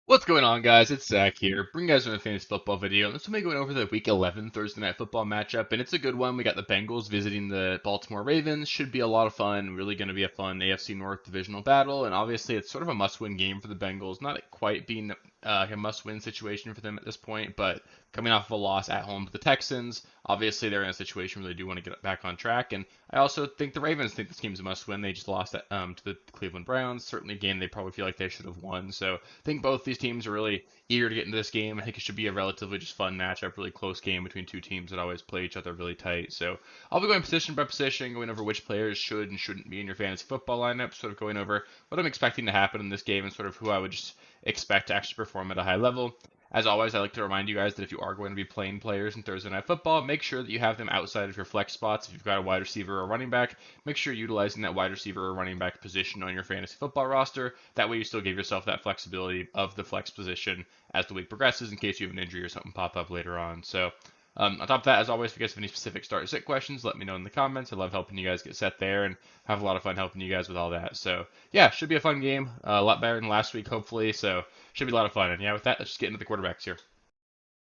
What's going on, guys? It's Zach here, bringing you guys another fantasy football video. And this will be going over the Week 11 Thursday Night Football matchup, and it's a good one. We got the Bengals visiting the Baltimore Ravens. Should be a lot of fun. Really going to be a fun AFC North divisional battle, and obviously it's sort of a must-win game for the Bengals. Not quite being a must-win situation for them at this point, but coming off of a loss at home to the Texans, obviously they're in a situation where they do want to get back on track. And I also think the Ravens think this game's a must-win. They just lost to the Cleveland Browns. Certainly a game they probably feel like they should have won. So I think both these teams are really eager to get into this game. I think it should be a relatively just fun matchup, really close game between two teams that always play each other really tight. So I'll be going position by position, going over which players should and shouldn't be in your fantasy football lineup, sort of going over what I'm expecting to happen in this game and sort of who I would just expect to actually perform at a high level. As always, I like to remind you guys that if you are going to be playing players in Thursday Night Football, make sure that you have them outside of your flex spots. If you've got a wide receiver or a running back, make sure you're utilizing that wide receiver or running back position on your fantasy football roster. That way you still give yourself that flexibility of the flex position as the week progresses in case you have an injury or something pop up later on. So on top of that, as always, if you guys have any specific start sit questions, let me know in the comments. I love helping you guys get set there and have a lot of fun helping you guys with all that. So yeah, should be a fun game. A lot better than last week, hopefully. So should be a lot of fun. And yeah, with that, let's just get into the quarterbacks here.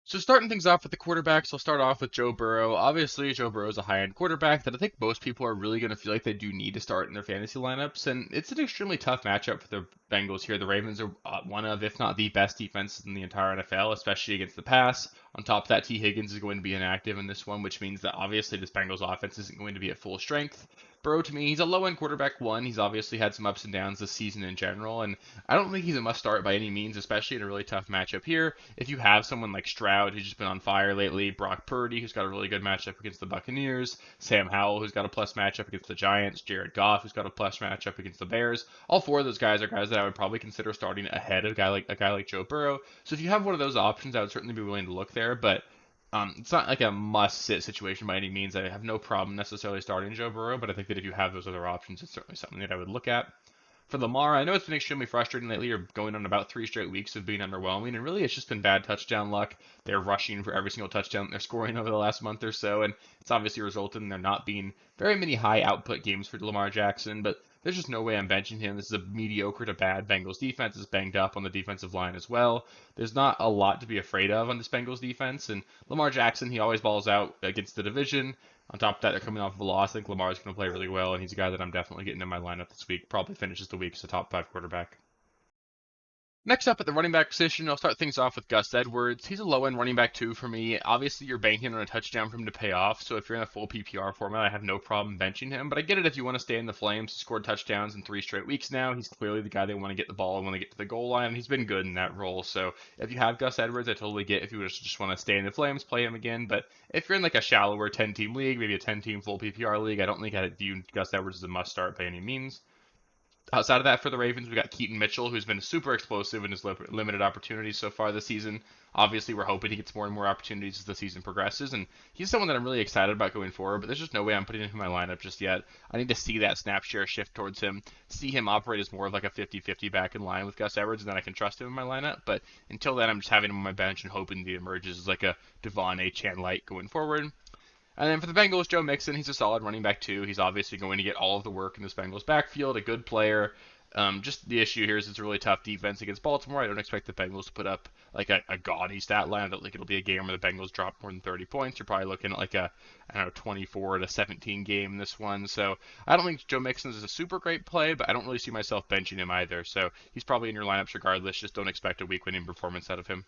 So starting things off with the quarterbacks, I'll start off with Joe Burrow. Obviously, Joe Burrow is a high-end quarterback that I think most people are really going to feel like they do need to start in their fantasy lineups, and it's an extremely tough matchup for the Bengals here. The Ravens are one of, if not the best defenses in the entire NFL, especially against the pass. On top of that, T. Higgins is going to be inactive in this one, which means that obviously this Bengals offense isn't going to be at full strength. Burrow, to me, he's a low-end quarterback one. He's obviously had some ups and downs this season in general, and I don't think he's a must-start by any means, especially in a really tough matchup here. If you have someone like Stroud, who's just been on fire lately, Brock Purdy, who's got a really good matchup against the Buccaneers, Sam Howell, who's got a plus matchup against the Giants, Jared Goff, who's got a plus matchup against the Bears, all four of those guys are guys that I would probably consider starting ahead of a guy like Joe Burrow. So if you have one of those options, I would certainly be willing to look there, but it's not like a must-sit situation by any means. I have no problem necessarily starting Joe Burrow, but I think that if you have those other options, it's certainly something that I would look at. For Lamar, I know it's been extremely frustrating lately. You're going on about 3 straight weeks of being underwhelming, and really it's just been bad touchdown luck. They're rushing for every single touchdown they're scoring over the last month or so, and it's obviously resulted in there not being very many high output games for Lamar Jackson, but there's just no way I'm benching him. This is a mediocre to bad Bengals defense. It's banged up on the defensive line as well. There's not a lot to be afraid of on this Bengals defense, and Lamar Jackson, he always balls out against the division. On top of that, they're coming off of a loss. I think Lamar's going to play really well, and he's a guy that I'm definitely getting in my lineup this week. Probably finishes the week as a top five quarterback. Next up at the running back position, I'll start things off with Gus Edwards. He's a low-end running back too for me. Obviously, you're banking on a touchdown for him to pay off, so if you're in a full PPR format, I have no problem benching him. But I get it if you want to stay in the flames. He scored touchdowns in 3 straight weeks now. He's clearly the guy they want to get the ball when they get to the goal line. He's been good in that role. So if you have Gus Edwards, I totally get if you just want to stay in the flames, play him again. But if you're in like a shallower 10-team league, maybe a 10-team full PPR league, I don't think I view Gus Edwards as a must-start by any means. Outside of that, for the Ravens, we got Keaton Mitchell, who's been super explosive in his limited opportunities so far this season. Obviously, we're hoping he gets more and more opportunities as the season progresses, and he's someone that I'm really excited about going forward, but there's just no way I'm putting him in my lineup just yet. I need to see that snap share shift towards him, see him operate as more of like a 50-50 back in line with Gus Edwards, and then I can trust him in my lineup. But until then, I'm just having him on my bench and hoping that he emerges as like a Devon A. Chan light going forward. And then for the Bengals, Joe Mixon, he's a solid running back too. He's obviously going to get all of the work in this Bengals backfield, a good player. Just the issue here is it's a really tough defense against Baltimore. I don't expect the Bengals to put up like a gaudy stat line. I don't think it'll be a game where the Bengals drop more than 30 points. You're probably looking at like a, I don't know, 24 to 17 game in this one. So I don't think Joe Mixon is a super great play, but I don't really see myself benching him either. So he's probably in your lineups regardless. Just don't expect a week winning performance out of him.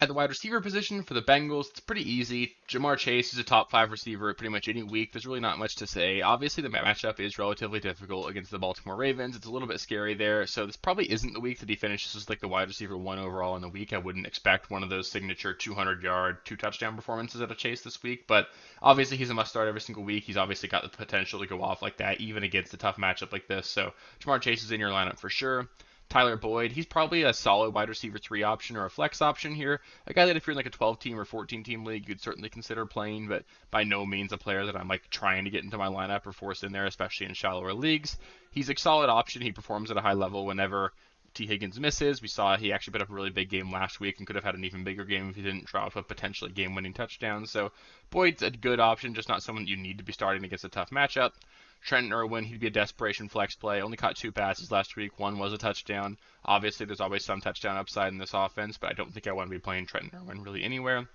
At the wide receiver position for the Bengals, it's pretty easy. Jamar Chase is a top five receiver pretty much any week. There's really not much to say. Obviously, the matchup is relatively difficult against the Baltimore Ravens. It's a little bit scary there. So this probably isn't the week that he finishes as like the wide receiver one overall in the week. I wouldn't expect one of those signature 200-yard, two-touchdown performances out of Chase this week. But obviously, he's a must start every single week. He's obviously got the potential to go off like that, even against a tough matchup like this. So Jamar Chase is in your lineup for sure. Tyler Boyd, he's probably a solid wide receiver three option or a flex option here. A guy that if you're in like a 12 team or 14 team league, you'd certainly consider playing, but by no means a player that I'm like trying to get into my lineup or force in there, especially in shallower leagues. He's a solid option. He performs at a high level whenever T. Higgins misses. We saw he actually put up a really big game last week and could have had an even bigger game if he didn't drop a potentially game winning touchdown. So Boyd's a good option, just not someone you need to be starting against a tough matchup. Trenton Irwin, he'd be a desperation flex play. Only caught 2 passes last week. One was a touchdown. Obviously, there's always some touchdown upside in this offense, but I don't think I want to be playing Trenton Irwin really anywhere.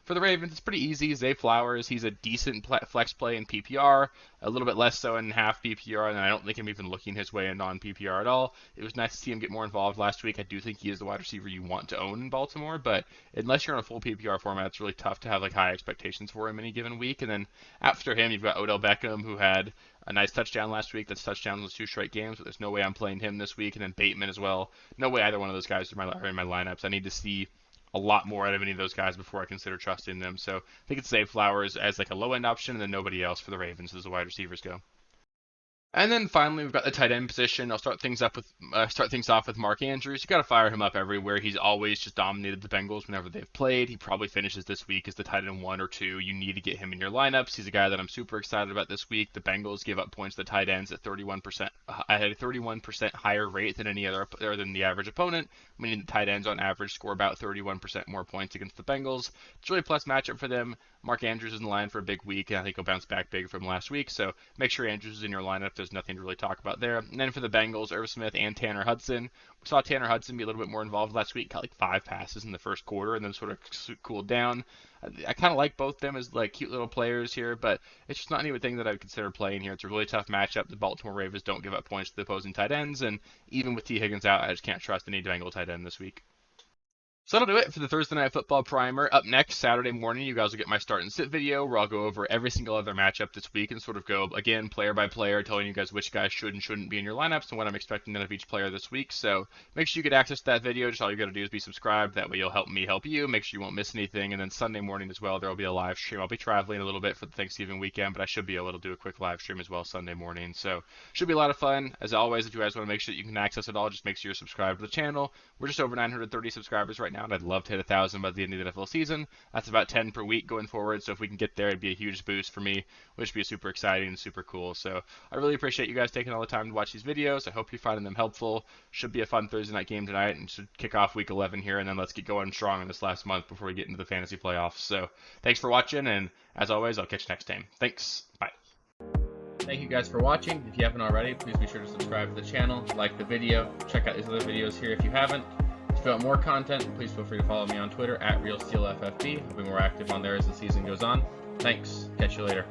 For the Ravens, it's pretty easy. Zay Flowers, he's a decent flex play in PPR, a little bit less so in half PPR, and I don't think I'm even looking his way in non-PPR at all. It was nice to see him get more involved last week. I do think he is the wide receiver you want to own in Baltimore, but unless you're in a full PPR format, it's really tough to have like high expectations for him any given week. And then after him, you've got Odell Beckham, who had a nice touchdown last week. That's touchdown was 2 straight games, but there's no way I'm playing him this week. And then Bateman as well. No way either one of those guys are in my lineups. I need to see a lot more out of any of those guys before I consider trusting them. So I think it's Zay Flowers as like a low end option, and then nobody else for the Ravens as the wide receivers go. And then finally, we've got the tight end position. I'll start things off with Mark Andrews. You got to fire him up everywhere. He's always just dominated the Bengals whenever they've played. He probably finishes this week as the tight end 1 or 2. You need to get him in your lineups. He's a guy that I'm super excited about this week. The Bengals give up points to tight ends at 31%. At a 31% higher rate than any other or than the average opponent, meaning the tight ends on average score about 31% more points against the Bengals. It's really a plus matchup for them. Mark Andrews is in line for a big week, and I think he'll bounce back big from last week. So make sure Andrews is in your lineup. There's nothing to really talk about there. And then for the Bengals, Irv Smith and Tanner Hudson. We saw Tanner Hudson be a little bit more involved last week. Got like 5 passes in the first quarter, and then sort of cooled down. I kind of like both them as like cute little players here, but it's just not anything that I would consider playing here. It's a really tough matchup. The Baltimore Ravens don't give up points to the opposing tight ends, and even with T. Higgins out, I just can't trust any Bengal tight end this week. So that'll do it for the Thursday Night Football Primer. Up next, Saturday morning, you guys will get my start and sit video where I'll go over every single other matchup this week and sort of go, again, player by player, telling you guys which guys should and shouldn't be in your lineups and what I'm expecting out of each player this week. So make sure you get access to that video. Just all you got to do is be subscribed. That way you'll help me help you. Make sure you won't miss anything. And then Sunday morning as well, there will be a live stream. I'll be traveling a little bit for the Thanksgiving weekend, but I should be able to do a quick live stream as well Sunday morning. So should be a lot of fun. As always, if you guys want to make sure that you can access it all, just make sure you're subscribed to the channel. We're just over 930 subscribers right now, and I'd love to hit 1,000 by the end of the NFL season. That's about 10 per week going forward. So if we can get there, it'd be a huge boost for me, which would be super exciting and super cool. So I really appreciate you guys taking all the time to watch these videos. I hope you're finding them helpful. Should be a fun Thursday night game tonight and should kick off week 11 here. And then let's get going strong in this last month before we get into the fantasy playoffs. So thanks for watching. And as always, I'll catch you next time. Thanks. Bye. Thank you guys for watching. If you haven't already, please be sure to subscribe to the channel, like the video, check out these other videos here if you haven't. If you want more content, please feel free to follow me on Twitter at RealSteelFFB. I'll be more active on there as the season goes on. Thanks. Catch you later.